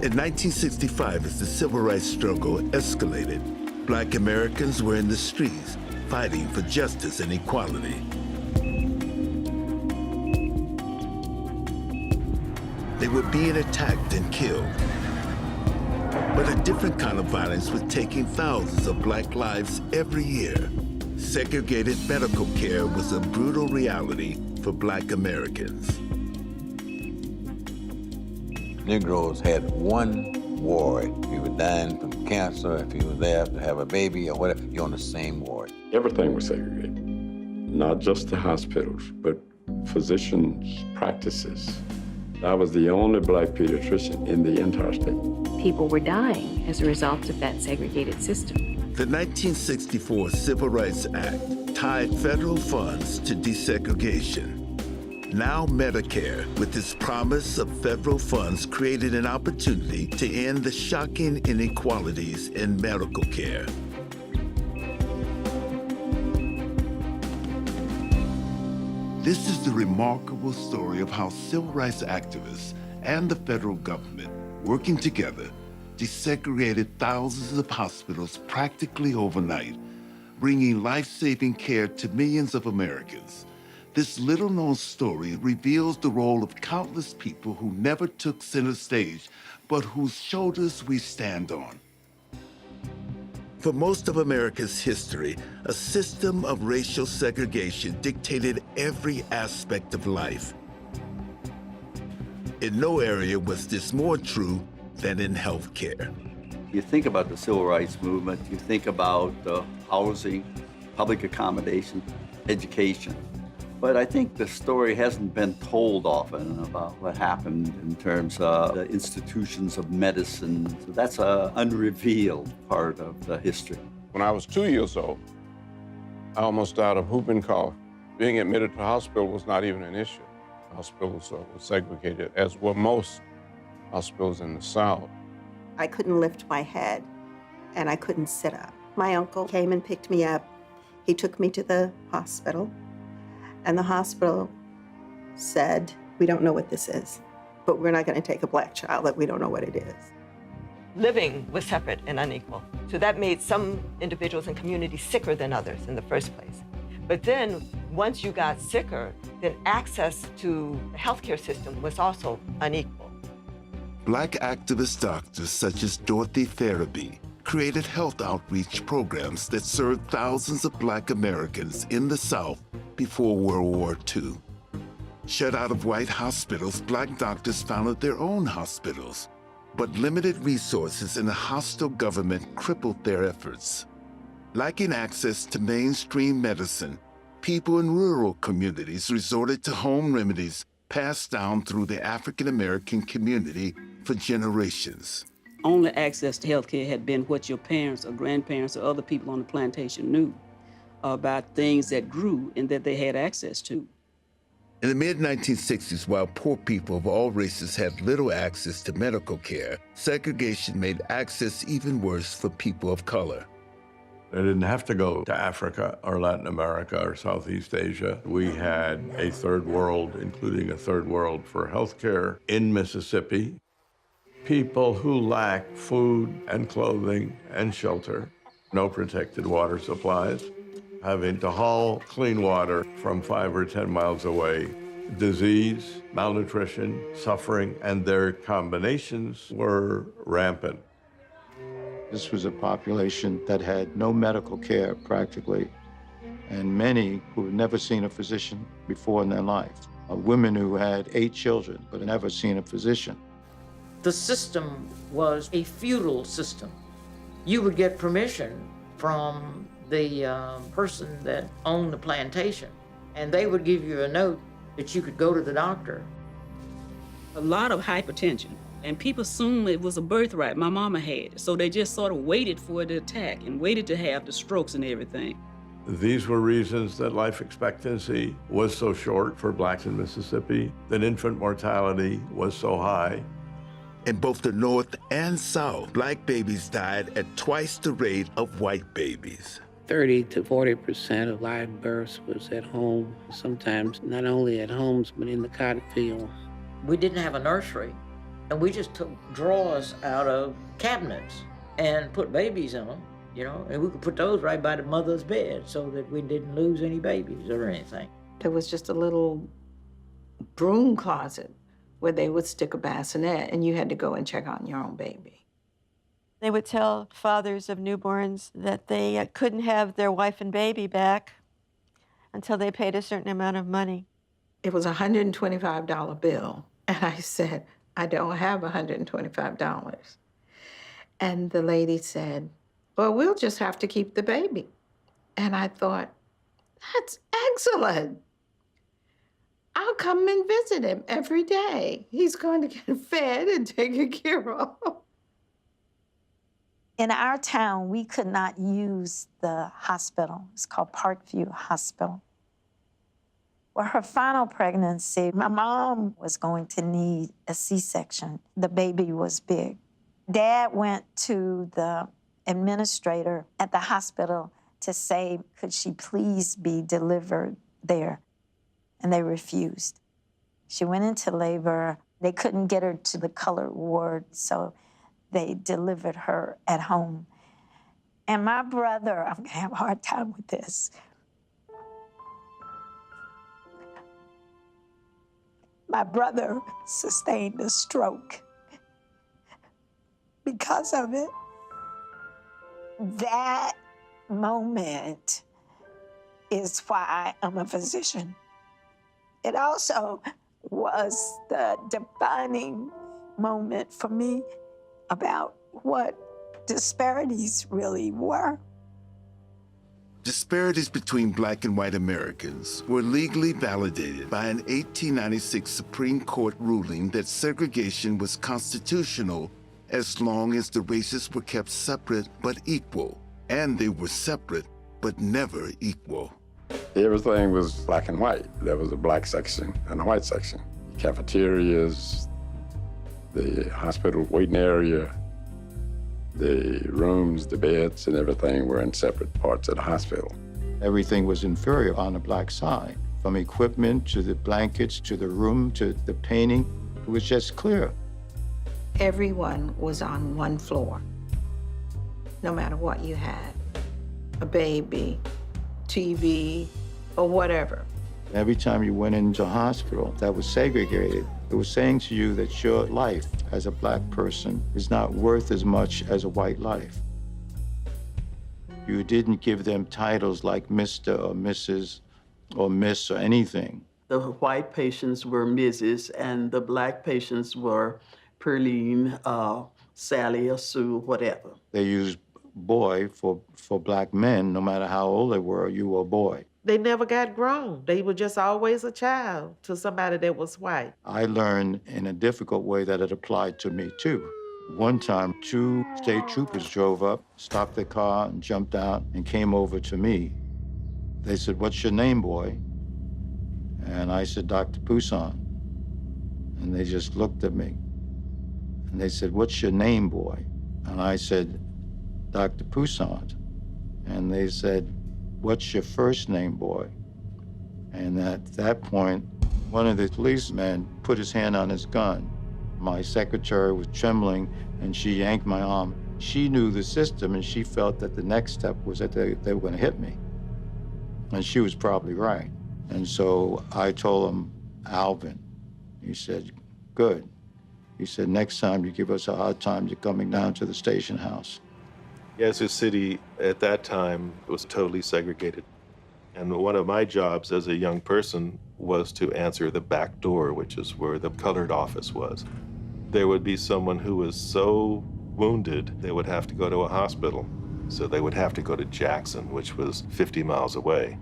In 1965, as the civil rights struggle escalated, Black Americans were in the streets fighting for justice and equality. They were being attacked and killed. But a different kind of violence was taking thousands of Black lives every year. Segregated medical care was a brutal reality for Black Americans. Negroes had one ward. If you were dying from cancer, if you were there to have a baby or whatever, you're on the same ward. Everything was segregated, not just the hospitals, but physicians' practices. I was the only Black pediatrician in the entire state. People were dying as a result of that segregated system. The 1964 Civil Rights Act tied federal funds to desegregation. Now Medicare, with its promise of federal funds, created an opportunity to end the shocking inequalities in medical care. This is the remarkable story of how civil rights activists and the federal government, working together, desegregated thousands of hospitals practically overnight, bringing life-saving care to millions of Americans. This little-known story reveals the role of countless people who never took center stage, but whose shoulders we stand on. For most of America's history, a system of racial segregation dictated every aspect of life. In no area was this more true than in healthcare. You think about the civil rights movement, you think about housing, public accommodation, education. But I think the story hasn't been told often about what happened in terms of the institutions of medicine. So that's an unrevealed part of the history. When I was 2 years old, I almost died of whooping cough. Being admitted to the hospital was not even an issue. Hospitals were segregated, as were most hospitals in the South. I couldn't lift my head, and I couldn't sit up. My uncle came and picked me up. He took me to the hospital. And the hospital said, we don't know what this is, but we're not going to take a Black child that we don't know what it is. Living was separate and unequal. So that made some individuals and communities sicker than others in the first place. But then once you got sicker, then access to the healthcare system was also unequal. Black activist doctors such as Dorothy Farabee created health outreach programs that served thousands of Black Americans in the South before World War II. Shut out of white hospitals, Black doctors founded their own hospitals, but limited resources and a hostile government crippled their efforts. Lacking access to mainstream medicine, people in rural communities resorted to home remedies passed down through the African American community for generations. Only access to health care had been what your parents or grandparents or other people on the plantation knew about things that grew and that they had access to. In the mid-1960s, while poor people of all races had little access to medical care, segregation made access even worse for people of color. They didn't have to go to Africa or Latin America or Southeast Asia. We had a third world, including a third world for healthcare in Mississippi. People who lack food and clothing and shelter, no protected water supplies, having to haul clean water from 5 or 10 miles away, disease, malnutrition, suffering, and their combinations were rampant. This was a population that had no medical care practically, and many who had never seen a physician before in their life. Women who had 8 children but had never seen a physician. The system was a feudal system. You would get permission from the person that owned the plantation, and they would give you a note that you could go to the doctor. A lot of hypertension, and people assumed it was a birthright. My mama had it, so they just sort of waited for it to attack and waited to have the strokes and everything. These were reasons that life expectancy was so short for Blacks in Mississippi, that infant mortality was so high. In both the North and South, Black babies died at twice the rate of white babies. 30 to 40% of live births was at home, sometimes not only at homes, but in the cotton field. We didn't have a nursery. And we just took drawers out of cabinets and put babies in them, you know, and we could put those right by the mother's bed so that we didn't lose any babies or anything. There was just a little broom closet where they would stick a bassinet and you had to go and check on your own baby. They would tell fathers of newborns that they couldn't have their wife and baby back until they paid a certain amount of money. It was a $125 bill. And I said, I don't have $125. And the lady said, well, we'll just have to keep the baby. And I thought, that's excellent. I'll come and visit him every day. He's going to get fed and taken care of. In our town, we could not use the hospital. It's called Parkview Hospital. Well, her final pregnancy, my mom was going to need a C-section. The baby was big. Dad went to the administrator at the hospital to say, could she please be delivered there? And they refused. She went into labor. They couldn't get her to the colored ward, so they delivered her at home. And my brother, I'm gonna have a hard time with this. My brother sustained a stroke because of it. That moment is why I'm a physician. It also was the defining moment for me about what disparities really were. Disparities between Black and white Americans were legally validated by an 1896 Supreme Court ruling that segregation was constitutional as long as the races were kept separate but equal, and they were separate but never equal. Everything was black and white. There was a black section and a white section. Cafeterias, the hospital waiting area, the rooms, the beds, and everything were in separate parts of the hospital. Everything was inferior on the Black side, from equipment to the blankets to the room to the painting. It was just clear. Everyone was on one floor, no matter what you had. A baby, TV, or whatever. Every time you went into a hospital that was segregated, it was saying to you that your life as a Black person is not worth as much as a white life. You didn't give them titles like Mr. or Mrs. or Miss or anything. The white patients were Mrs. and the Black patients were Perline, Sally, or Sue, whatever. They used boy for Black men. No matter how old they were, you were a boy. They never got grown. They were just always a child to somebody that was white. I learned in a difficult way that it applied to me too. One time, 2 state troopers drove up, stopped their car, and jumped out and came over to me. They said, "What's your name, boy?" And I said, "Dr. Poussin." And they just looked at me. And they said, "What's your name, boy?" And I said, "Dr. Poussin." And they said, "What's your first name, boy?" And at that point, one of the policemen put his hand on his gun. My secretary was trembling, and she yanked my arm. She knew the system, and she felt that the next step was that they were going to hit me. And she was probably right. And so I told him, "Alvin." He said, "Good." He said, "Next time you give us a hard time, you're coming down to the station house." Yazoo City at that time was totally segregated. And one of my jobs as a young person was to answer the back door, which is where the colored office was. There would be someone who was so wounded, they would have to go to a hospital. So they would have to go to Jackson, which was 50 miles away.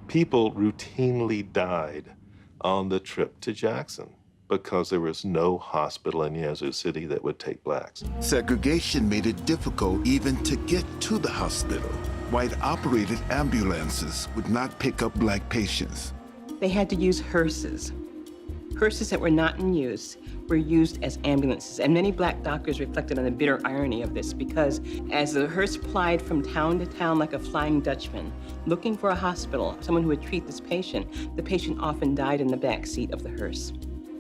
People routinely died on the trip to Jackson because there was no hospital in Yazoo City that would take Blacks. Segregation made it difficult even to get to the hospital. White-operated ambulances would not pick up Black patients. They had to use hearses. Hearses that were not in use were used as ambulances, and many Black doctors reflected on the bitter irony of this because as the hearse plied from town to town like a Flying Dutchman, looking for a hospital, someone who would treat this patient, the patient often died in the back seat of the hearse.